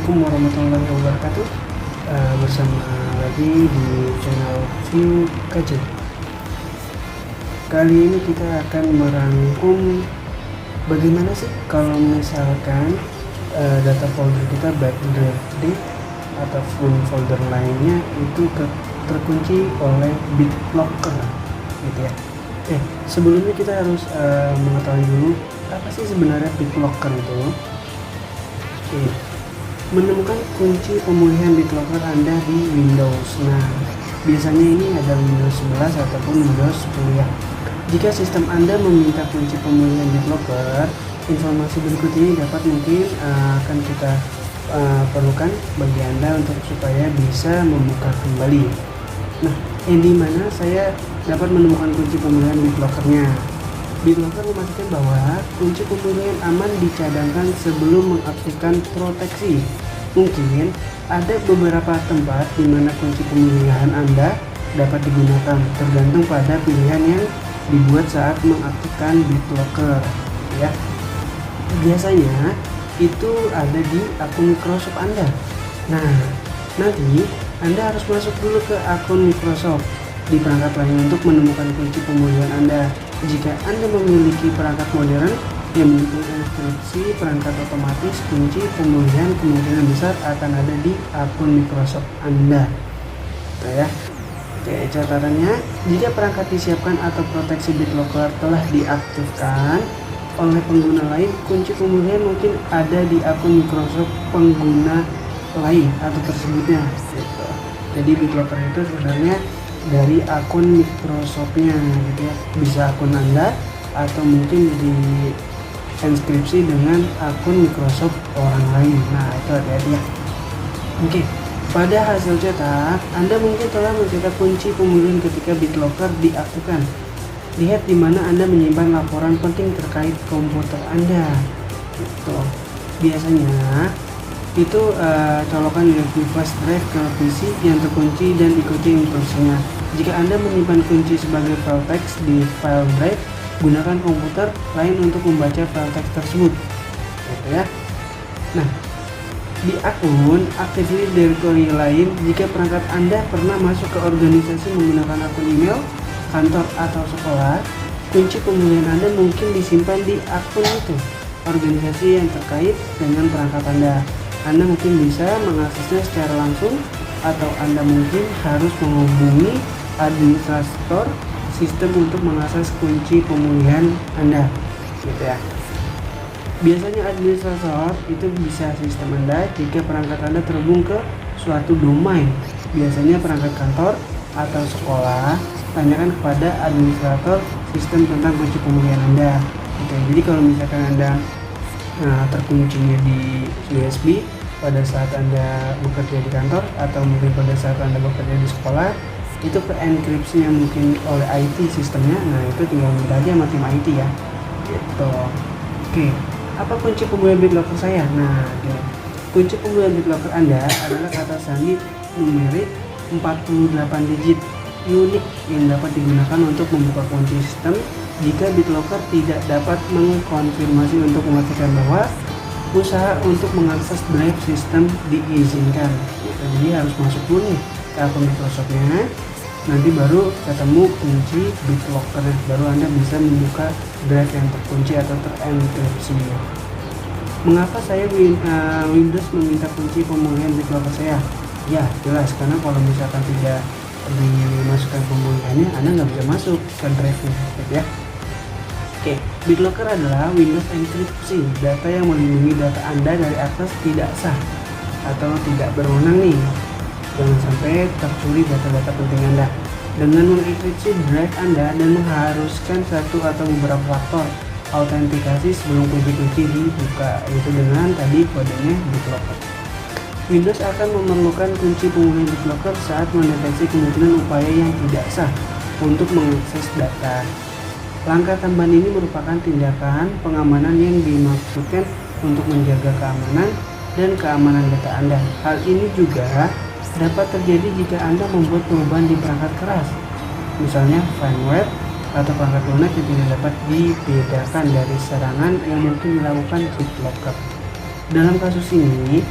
Assalamualaikum warahmatullahi wabarakatuh. Bersama lagi di channel View Kajen. Kali ini kita akan merangkum bagaimana sih kalau misalkan data folder kita baik drive D ataupun folder lainnya itu terkunci oleh BitLocker gitu ya. Sebelumnya kita harus mengetahui dulu apa sih sebenarnya BitLocker itu. Menemukan kunci pemulihan BitLocker Anda di Windows. Nah, biasanya ini ada Windows 11 ataupun Windows 10 ya. Jika sistem Anda meminta kunci pemulihan BitLocker, informasi berikut ini dapat mungkin akan kita perlukan bagi Anda untuk supaya bisa membuka kembali. Nah, yang dimana saya dapat menemukan kunci pemulihan BitLocker-nya. BitLocker memastikan bahwa kunci pemulihan aman dicadangkan sebelum mengaktifkan proteksi. Mungkin ada beberapa tempat di mana kunci pemulihan Anda dapat digunakan, tergantung pada pilihan yang dibuat saat mengaktifkan BitLocker. Ya, biasanya itu ada di akun Microsoft Anda. Nah, nanti Anda harus masuk dulu ke akun Microsoft di perangkat lain untuk menemukan kunci pemulihan Anda. Jika Anda memiliki perangkat modern yang mendukung enkripsi perangkat otomatis, kunci pemulihan kemungkinan besar akan ada di akun Microsoft Anda. Ya. Oke, catatannya, jika perangkat disiapkan atau proteksi BitLocker telah diaktifkan oleh pengguna lain, kunci pemulihan mungkin ada di akun Microsoft pengguna lain atau tersebutnya. Gitu. Jadi BitLocker itu sebenarnya dari akun Microsoft-nya gitu ya, bisa akun Anda atau mungkin di enkripsi dengan akun Microsoft orang lain. Nah, itu hati-hati ya. Oke, pada hasil cetak Anda mungkin telah mencetak kunci pemulihan ketika BitLocker diaktifkan. Lihat di mana Anda menyimpan laporan penting terkait komputer Anda. Gitu. Biasanya itu colokan USB flash drive ke PC yang terkunci dan ikuti instruksinya. Jika Anda menyimpan kunci sebagai file teks di file drive, gunakan komputer lain untuk membaca file teks tersebut. Gitu ya. Nah, di akun Active Directory lain, jika perangkat Anda pernah masuk ke organisasi menggunakan akun email, kantor atau sekolah, kunci pemulihan Anda mungkin disimpan di akun itu, organisasi yang terkait dengan perangkat Anda. Anda mungkin bisa mengaksesnya secara langsung atau Anda mungkin harus menghubungi administrator sistem untuk mengakses kunci pemulihan Anda, gitu ya. Biasanya administrator itu bisa sistem Anda jika perangkat Anda terhubung ke suatu domain, biasanya perangkat kantor atau sekolah. Tanyakan kepada administrator sistem tentang kunci pemulihan Anda. Oke, jadi kalau misalkan Anda terkuncinya di USB pada saat Anda bekerja di kantor atau mungkin pada saat Anda bekerja di sekolah, itu ke enkripsinya mungkin oleh IT sistemnya. Nah, itu tinggal minta aja sama tim IT ya gitu. Oke, apa kunci pemulihan BitLocker saya? Nah, gini. Kunci pemulihan BitLocker Anda adalah kata sandi numerik 48 digit unik yang dapat digunakan untuk membuka kunci sistem jika BitLocker tidak dapat mengkonfirmasi untuk memastikan bahwa usaha untuk mengakses drive sistem diizinkan. Jadi harus masuk dulu nih ke akun Microsoft-nya, nanti baru ketemu kunci BitLocker, baru Anda bisa membuka drive yang terkunci atau terenkripsi. Mengapa saya Windows meminta kunci pemulihan BitLocker saya? Ya, jelas, karena kalau misalkan tidak dimasukkan pemulihannya, Anda nggak bisa masuk ke drive-nya, gitu ya. Oke, BitLocker adalah Windows enkripsi, data yang melindungi data Anda dari akses tidak sah atau tidak berwenang nih. Jangan sampai tercuri data-data penting Anda. Dengan mengenkripsi drive Anda dan mengharuskan satu atau beberapa faktor autentikasi sebelum kunci-kunci dibuka, yaitu dengan tadi kodenya BitLocker. Windows akan memerlukan kunci pemulihan BitLocker saat mendeteksi kemungkinan upaya yang tidak sah untuk mengakses data. Langkah tambahan ini merupakan tindakan pengamanan yang dimaksudkan untuk menjaga keamanan dan keamanan data Anda. Hal ini juga dapat terjadi jika Anda membuat perubahan di perangkat keras, misalnya firmware atau perangkat lunak yang tidak dapat dibedakan dari serangan yang mungkin dilakukan BitLocker. Dalam kasus ini,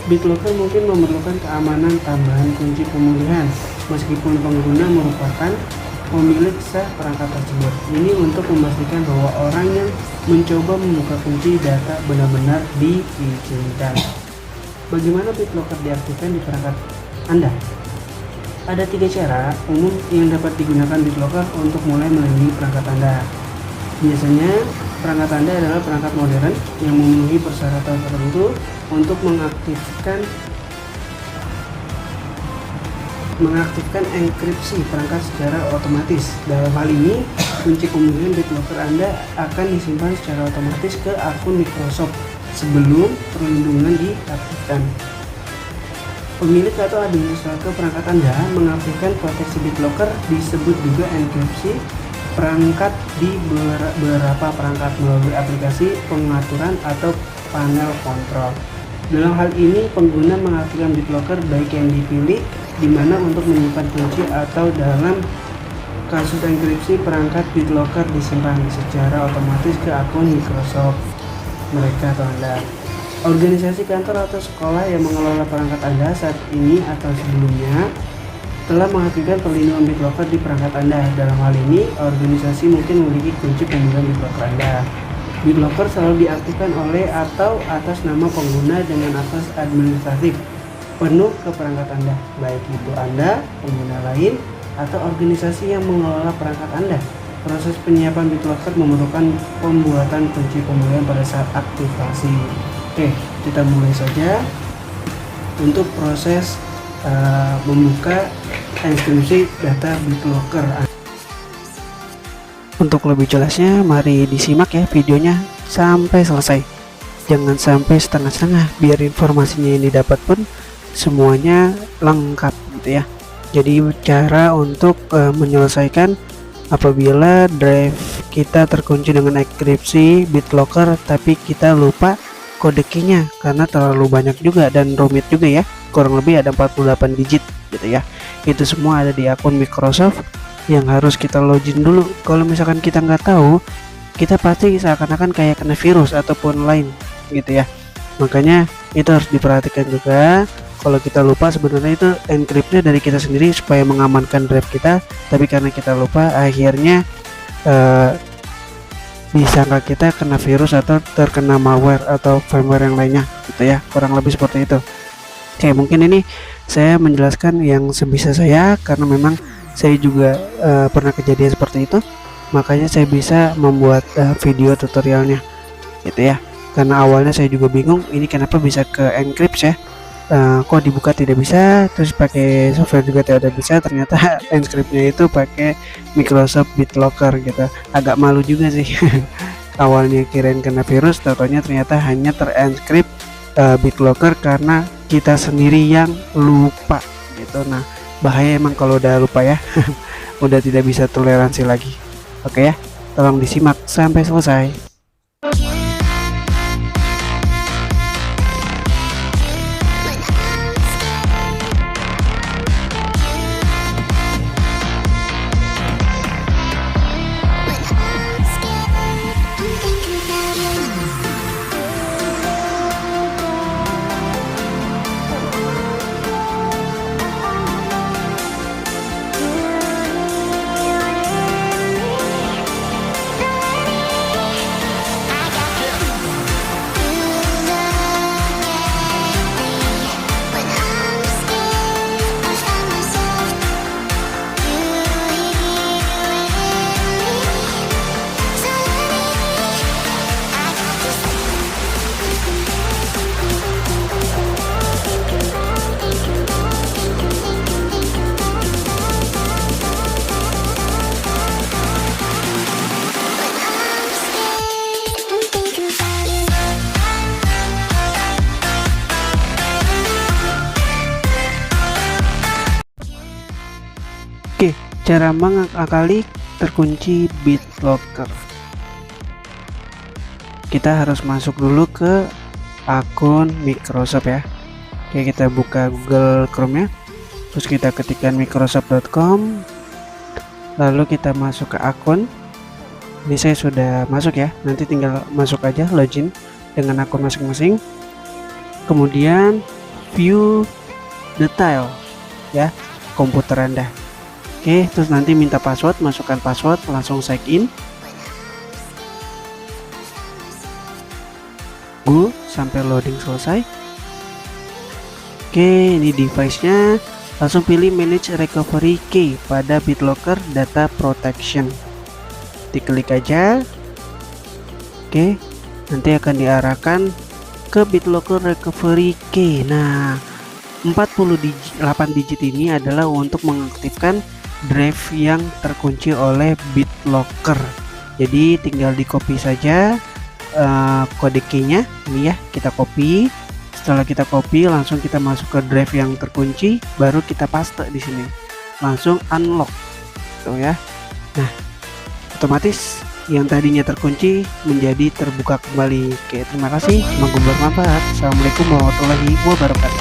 BitLocker mungkin memerlukan keamanan tambahan kunci pemulihan meskipun pengguna merupakan pemilik sah perangkat tersebut. Ini untuk memastikan bahwa orang yang mencoba membuka kunci data benar-benar diizinkan. Bagaimana BitLocker diaktifkan di perangkat Anda? Ada 3 cara umum yang dapat digunakan BitLocker untuk mulai melindungi perangkat Anda. Biasanya perangkat Anda adalah perangkat modern yang memenuhi persyaratan tertentu untuk mengaktifkan enkripsi perangkat secara otomatis. Dalam hal ini, kunci pemulihan BitLocker Anda akan disimpan secara otomatis ke akun Microsoft sebelum perlindungan diaktifkan. Pemilik atau administrator perangkat Anda mengaktifkan proteksi BitLocker disebut juga enkripsi perangkat di beberapa perangkat melalui aplikasi pengaturan atau panel kontrol. Dalam hal ini, pengguna mengaktifkan BitLocker baik yang dipilih di mana untuk menyimpan kunci atau dalam kasus enkripsi perangkat BitLocker disimpan secara otomatis ke akun Microsoft mereka atau Anda. Organisasi, kantor, atau sekolah yang mengelola perangkat Anda saat ini atau sebelumnya telah mengaktifkan perlindungan BitLocker di perangkat Anda. Dalam hal ini, organisasi mungkin memiliki kunci pemegang BitLocker Anda. BitLocker selalu diaktifkan oleh atau atas nama pengguna dengan akses administratif penuh ke perangkat Anda, baik itu Anda, pengguna lain, atau organisasi yang mengelola perangkat Anda. Proses penyiapan BitLocker memerlukan pembuatan kunci pemulihan pada saat aktivasi. Oke, kita mulai saja untuk proses membuka enkripsi data BitLocker. Untuk lebih jelasnya, mari disimak ya videonya sampai selesai. Jangan sampai setengah-setengah, biar informasinya yang didapat pun semuanya lengkap gitu ya. Jadi cara untuk menyelesaikan apabila drive kita terkunci dengan enkripsi BitLocker tapi kita lupa kode key-nya karena terlalu banyak juga dan rumit juga ya. Kurang lebih ada 48 digit gitu ya. Itu semua ada di akun Microsoft yang harus kita login dulu. Kalau misalkan kita nggak tahu, kita pasti seakan-akan kayak kena virus ataupun lain gitu ya. Makanya itu harus diperhatikan juga. Kalau kita lupa, sebenarnya itu enkripsinya dari kita sendiri supaya mengamankan drive kita, tapi karena kita lupa akhirnya disangka kita kena virus atau terkena malware atau firmware yang lainnya gitu ya. Kurang lebih seperti itu. Oke, mungkin ini saya menjelaskan yang sebisa saya karena memang saya juga pernah kejadian seperti itu, makanya saya bisa membuat video tutorialnya gitu ya. Karena awalnya saya juga bingung ini kenapa bisa ke encrypt ya, kok dibuka tidak bisa, terus pakai software juga tidak bisa. Ternyata encryptnya itu pakai Microsoft BitLocker gitu. Agak malu juga sih awalnya kirain kena virus, ternyata hanya terencrypt BitLocker karena kita sendiri yang lupa gitu. Nah, bahaya emang kalau udah lupa ya. Udah tidak bisa toleransi lagi. Oke ya, tolong disimak sampai selesai. Oke, cara mengakali terkunci BitLocker. Kita harus masuk dulu ke akun Microsoft ya. Oke, kita buka Google Chrome ya. Terus kita ketikkan microsoft.com. Lalu kita masuk ke akun. Ini saya sudah masuk ya. Nanti tinggal masuk aja login dengan akun masing-masing. Kemudian view detail ya komputer Anda. Oke, terus nanti minta password, masukkan password, langsung sign in. Tunggu sampai loading selesai. Oke, ini device-nya. Langsung pilih manage recovery key pada BitLocker data protection. Diklik aja. Oke, nanti akan diarahkan ke BitLocker recovery key. Nah, 48 digit ini adalah untuk mengaktifkan drive yang terkunci oleh BitLocker. Jadi tinggal di copy saja kode key-nya ini ya, kita copy. Setelah kita copy, langsung kita masuk ke drive yang terkunci, baru kita paste di sini. Langsung unlock. Tuh ya. Nah, otomatis yang tadinya terkunci menjadi terbuka kembali. Oke, terima kasih. Semoga bermanfaat. Assalamualaikum warahmatullahi wabarakatuh.